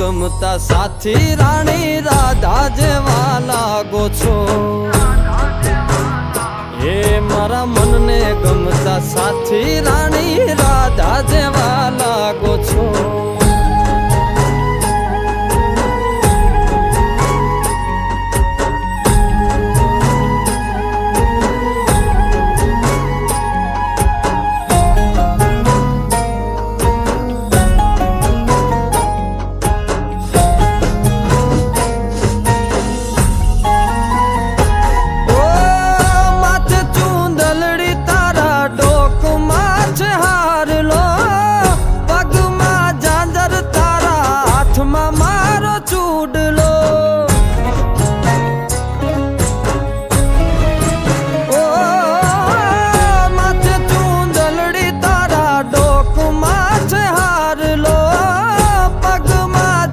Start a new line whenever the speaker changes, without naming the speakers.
ગમતા સાથી રાણી રાધા જેવા લાગો છો હે મારા મનને ગમતા સાથી રાણી રાધા જેવા લાગો છો mama